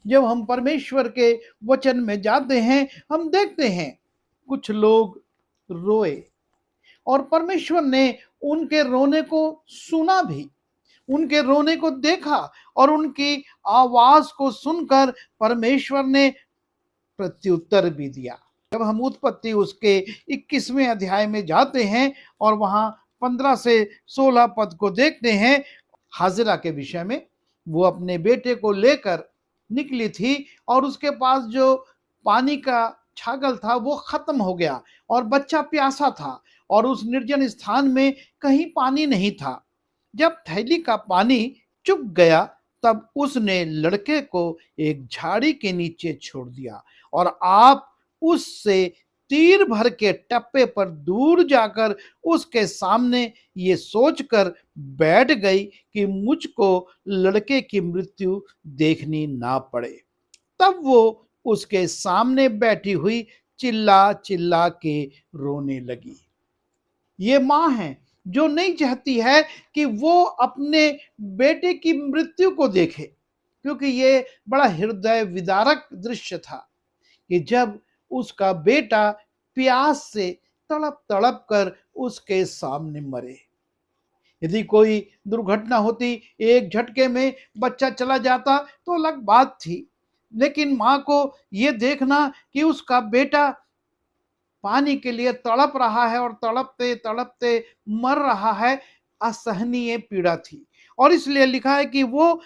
जब हम परमेश्वर के वचन में जाते हैं, हम देखते हैं कुछ लोग रोए और परमेश्वर ने उनके रोने को सुना भी, उनके रोने को देखा और उनकी आवाज को सुनकर परमेश्वर ने प्रत्युत्तर भी दिया। जब हम उत्पत्ति उसके 21वें अध्याय में जाते हैं और वहां 15 से 16 पद को देखते हैं, हाजिरा के विषय में, वो अपने बेटे को लेकर निकली थी और उसके पास जो पानी का छागल था वो खत्म हो गया और बच्चा प्यासा था और उस निर्जन स्थान में कहीं पानी नहीं था। जब थैली का पानी चुक गया तब उसने लड़के को एक झाड़ी के नीचे छोड़ दिया और आप उससे तीर भर के टप्पे पर दूर जाकर उसके सामने ये सोचकर बैठ गई कि मुझको लड़के की मृत्यु देखनी ना पड़े। तब वो उसके सामने बैठी हुई चिल्ला चिल्ला के रोने लगी। ये मां है जो नहीं चाहती है कि वो अपने बेटे की मृत्यु को देखे, क्योंकि ये बड़ा हृदय विदारक दृश्य था कि जब उसका बेटा प्यास से तड़प तड़प कर उसके सामने मरे। यदि कोई दुर्घटना होती, एक झटके में बच्चा चला जाता तो अलग बात थी, लेकिन मां को यह देखना कि उसका बेटा पानी के लिए तड़प रहा है और तड़पते तड़पते मर रहा है, असहनीय पीड़ा थी। और इसलिए लिखा है कि वो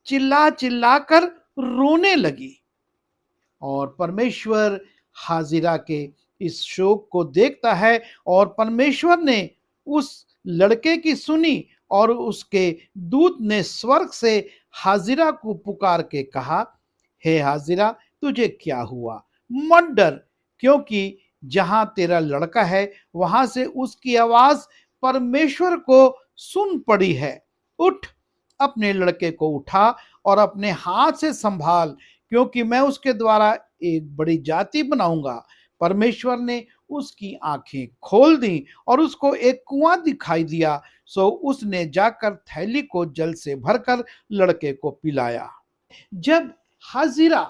चिल्ला चिल्ला कर रोने लगी और परमेश्वर हाजिरा के इस शोक को देखता है और परमेश्वर ने उस लड़के की सुनी और उसके दूत ने स्वर्ग से हाजिरा को पुकार के कहा, हे हाजिरा, तुझे क्या हुआ? मत डर, क्योंकि जहां तेरा लड़का है वहां से उसकी आवाज परमेश्वर को सुन पड़ी है। उठ, अपने लड़के को उठा और अपने हाथ से संभाल, क्योंकि मैं उसके द्वारा एक बड़ी जाति बनाऊंगा। परमेश्वर ने उसकी आंखें खोल दी और उसको एक कुआं दिखाई दिया, सो उसने जाकर थैली को जल से भरकर लड़के को पिलाया। जब हाजिरा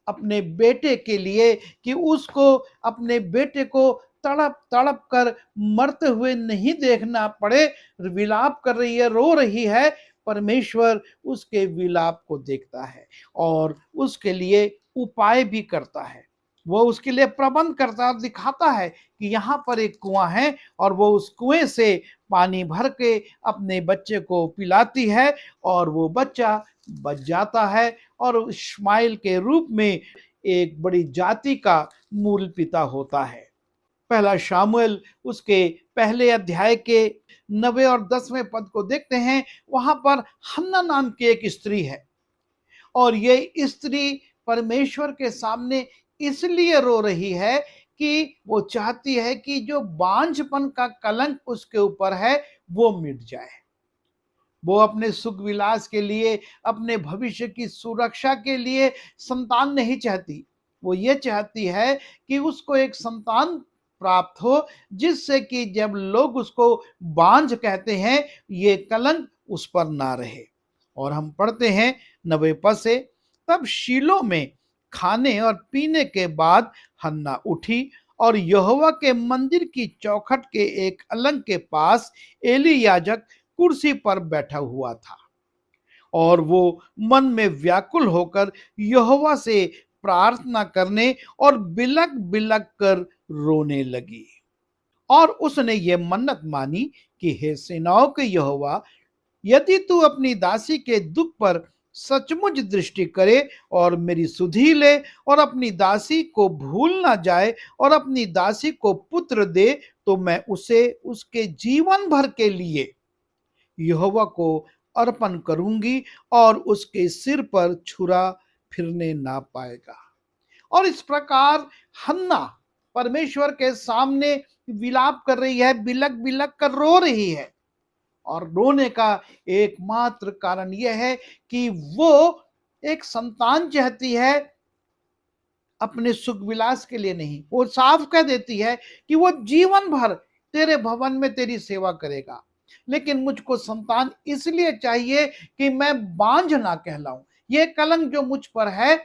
अपने बेटे के लिए कि उसको अपने बेटे को तड़प तड़प कर मरते हुए नहीं देखना पड़े, विलाप कर रही है, रो रही है, परमेश्वर उसके विलाप को देखता है और उसके लिए उपाय भी करता है। वो उसके लिए प्रबंध करता है, दिखाता है कि यहाँ पर एक कुआं है और वो उस कुएं से पानी भर के अपने बच्चे को पिलाती है और वो बच्चा बच जाता है और इस्माइल के रूप में एक बड़ी जाति का मूल पिता होता है। पहला शामुएल उसके पहले अध्याय के 9 और 10वें पद को देखते हैं, वहां पर हन्ना नाम की एक स्त्री है और ये स्त्री परमेश्वर के सामने इसलिए रो रही है कि वो चाहती है कि जो बांझपन का कलंक उसके ऊपर है वो मिट जाए। वो अपने सुख विलास के लिए, अपने भविष्य की सुरक्षा के लिए संतान नहीं चाहती। वो ये चाहती है कि उसको एक संतान प्राप्त हो, जिससे कि जब लोग उसको बांझ कहते हैं, ये कलंक उस पर ना रहे। और हम पढ़ते हैं 9 पद से, तब शीलो में खाने और पीने के बाद हन्ना उठी और यहोवा के मंदिर की चौखट के एक अलंग के पास एली याजक कुर्सी पर बैठा हुआ था और वो मन में व्याकुल होकर यहोवा से प्रार्थना करने और बिलक बिलक कर रोने लगी। और उसने ये मन्नत मानी कि हे सेनाओं के यहोवा, यदि तू अपनी दासी के दुख पर सचमुच दृष्टि करे और मेरी सुधि ले और अपनी दासी को भूल ना जाए और अपनी दासी को पुत्र दे, तो मैं उसे उसके जीवन भर के लिए यहोवा को अर्पण करूंगी और उसके सिर पर छुरा फिरने ना पाएगा। और इस प्रकार हन्ना परमेश्वर के सामने विलाप कर रही है, बिलक बिलक कर रो रही है और रोने का एकमात्र कारण यह है कि वो एक संतान चाहती है, अपने सुख विलास के लिए नहीं। वो साफ कह देती है कि वो जीवन भर तेरे भवन में तेरी सेवा करेगा, लेकिन मुझको संतान इसलिए चाहिए कि मैं बांझ ना कहलाऊं, ये कलंक जो मुझ पर है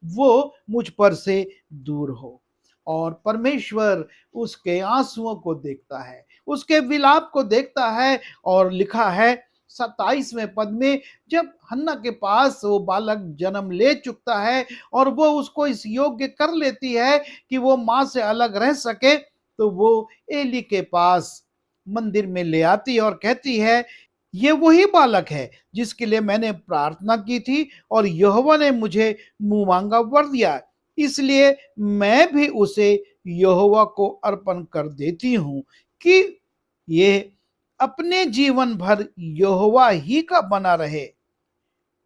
वो मुझ पर से दूर हो। और परमेश्वर उसके आंसुओं को देखता है, उसके विलाप को देखता है। और लिखा है 27वें पद में, जब हन्ना के पास वो बालक जन्म ले चुकता है और वो उसको इस योग्य कर लेती है कि वो माँ से अलग रह सके, तो वो एली के पास मंदिर में ले आती है और कहती है, ये वही बालक है जिसके लिए मैंने प्रार्थना की थी और यहोवा ने मुझे मुंह मांगा वर दिया, इसलिए मैं भी उसे यहोवा को अर्पण कर देती हूं कि ये अपने जीवन भर यहोवा ही का बना रहे।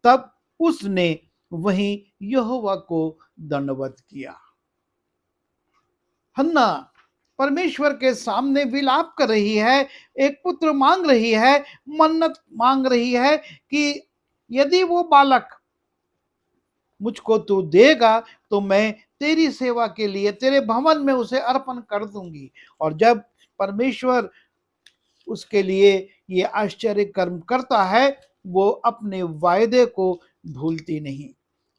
तब उसने वहीं यहोवा को दंडवत किया। हन्ना परमेश्वर के सामने विलाप कर रही है, एक पुत्र मांग रही है, मन्नत मांग रही है कि यदि वो बालक मुझको तू देगा तो मैं तेरी सेवा के लिए तेरे भवन में उसे अर्पण कर दूंगी। और जब परमेश्वर उसके लिए ये आश्चर्य कर्म करता है, वो अपने वायदे को भूलती नहीं,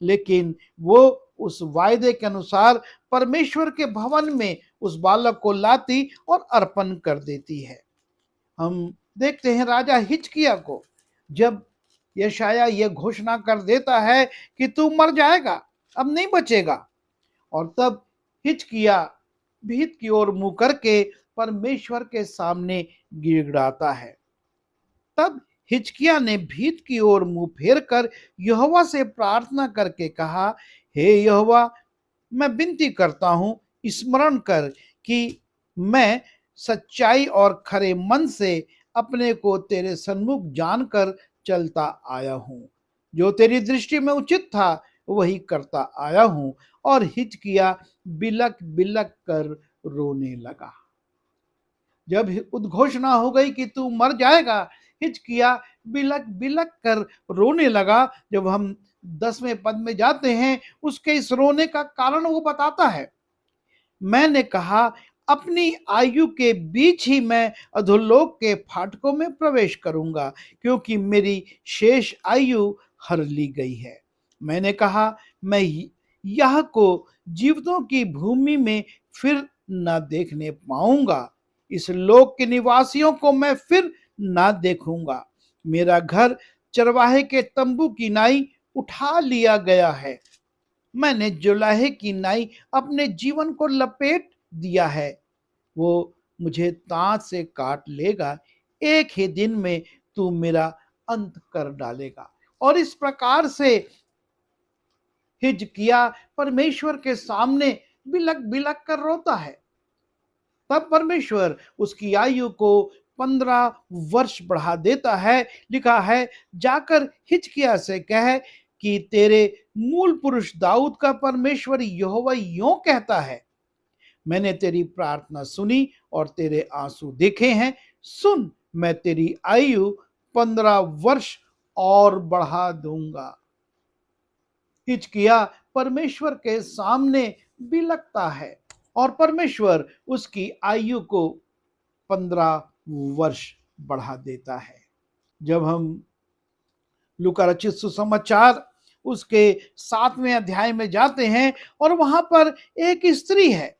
लेकिन वो उस वायदे के अनुसार परमेश्वर के भवन में उस बालक को लाती और अर्पण कर देती है। हम देखते हैं राजा हिजकिय्याह को, जब यशायाह ये घोषणा कर देता है कि तू मर जाएगा, अब नहीं बचेगा, और तब हिजकिय्याह भीत की ओर मुंह करके परमेश्वर के सामने गिड़गिड़ाता है। तब हिजकिय्याह ने भीत की ओर मुंह फेर कर यहोवा से प्रार्थना करके कहा, हे यहोवा, मैं विनती करता हूं, स्मरण कर कि मैं सच्चाई और खरे मन से अपने को तेरे सन्मुख जानकर चलता आया हूं। जो तेरी दृष्टि में उचित था वही करता आया हूं। और हिजकिय्याह बिलक बिलक कर रोने लगा। जब उद्घोषणा हो गई कि तू मर जाएगा, हिजकिय्याह बिलक बिलक कर रोने लगा। जब हम 10वें पद में जाते हैं, उसके इस रोने का कारण वो बताता है, मैंने कहा अपनी आयु के बीच ही मैं अधोलोक के फाटकों में प्रवेश करूंगा, क्योंकि मेरी शेष आयु हर ली गई है। मैंने कहा मैं यह को जीवितों की भूमि में फिर न देखने पाऊंगा, इस लोक के निवासियों को मैं फिर ना देखूंगा। मेरा घर चरवाहे के तंबू की नाई उठा लिया गया है। मैंने जुलाहे की नाई अपने जीवन को लपेट दिया है। वो मुझे दांत से काट लेगा, एक ही दिन में तू मेरा अंत कर डालेगा। और इस प्रकार से हिजकिय्याह परमेश्वर के सामने बिलक बिलक कर रोता है। तब परमेश्वर उसकी आयु को 15 वर्ष बढ़ा देता है। लिखा है, जाकर हिजकिय्याह से कह कि तेरे मूल पुरुष दाऊद का परमेश्वर यहोवा यों कहता है, मैंने तेरी प्रार्थना सुनी और तेरे आंसू देखे हैं। सुन, मैं तेरी आयु 15 वर्ष और बढ़ा दूंगा। हिजकिय्याह परमेश्वर के सामने बिलकता है और परमेश्वर उसकी आयु को 15 वर्ष बढ़ा देता है। जब हम लूका रचित सुसमाचार उसके 7वें अध्याय में जाते हैं और वहां पर एक स्त्री है,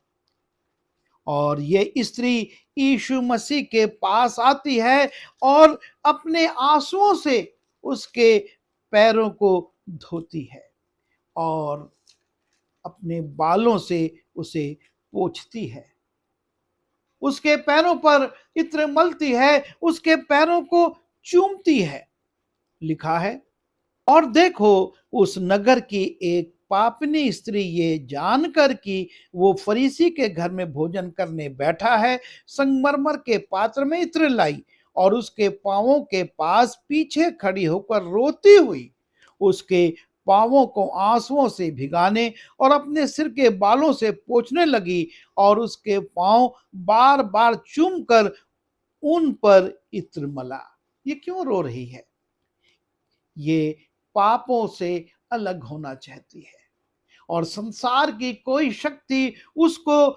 और ये स्त्री यीशु मसीह के पास आती है और अपने आंसुओं से उसके पैरों को धोती है और अपने बालों से उसे पोंछती है, उसके पैरों पर इत्र मलती है, उसके पैरों को चूमती है। लिखा है, और देखो उस नगर की एक पापनी स्त्री ये जानकर कि वो फरीसी के घर में भोजन करने बैठा है, संगमरमर के पात्र में इत्र लाई और उसके पांवों के पास पीछे खड़ी होकर रोती हुई उसके पांवों को आंसुओं से भिगाने और अपने सिर के बालों से पोंछने लगी और उसके पांव बार बार चूम कर उन पर इत्र मला। ये क्यों रो रही है? ये पापों से अलग होना चाहती है और संसार की कोई शक्ति उसको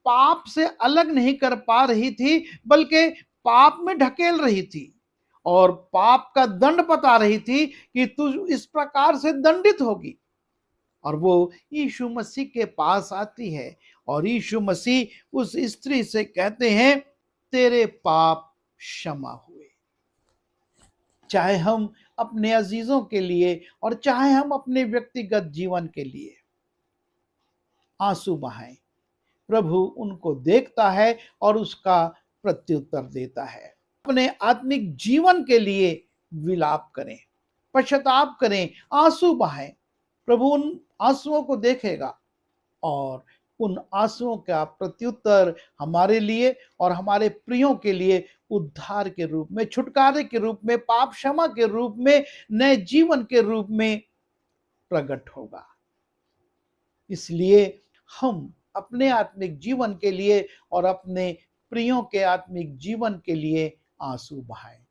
पाप से अलग नहीं कर पा रही थी, बल्कि पाप में ढकेल रही थी। और पाप का दंड बता रही थी कि तू इस प्रकार से दंडित होगी। और वो यीशु मसीह के पास आती है और यीशु मसीह उस स्त्री से कहते हैं, तेरे पाप क्षमा हुए। चाहे हम अपने अजीजों के लिए और चाहे हम अपने व्यक्तिगत जीवन के लिए आंसू बहाएं, प्रभु उनको देखता है और उसका प्रत्युत्तर देता है। अपने आत्मिक जीवन के लिए विलाप करें, पश्चाताप करें, आंसू बहाएं। प्रभु उन आंसुओं को देखेगा और उन आंसुओं का प्रत्युत्तर हमारे लिए और हमारे प्रियों के लिए उद्धार के रूप में, छुटकारे के रूप में, पाप क्षमा के रूप में, नए जीवन के रूप में प्रकट होगा। इसलिए हम अपने आत्मिक जीवन के लिए और अपने प्रियों के आत्मिक जीवन के लिए आंसू बहाएं।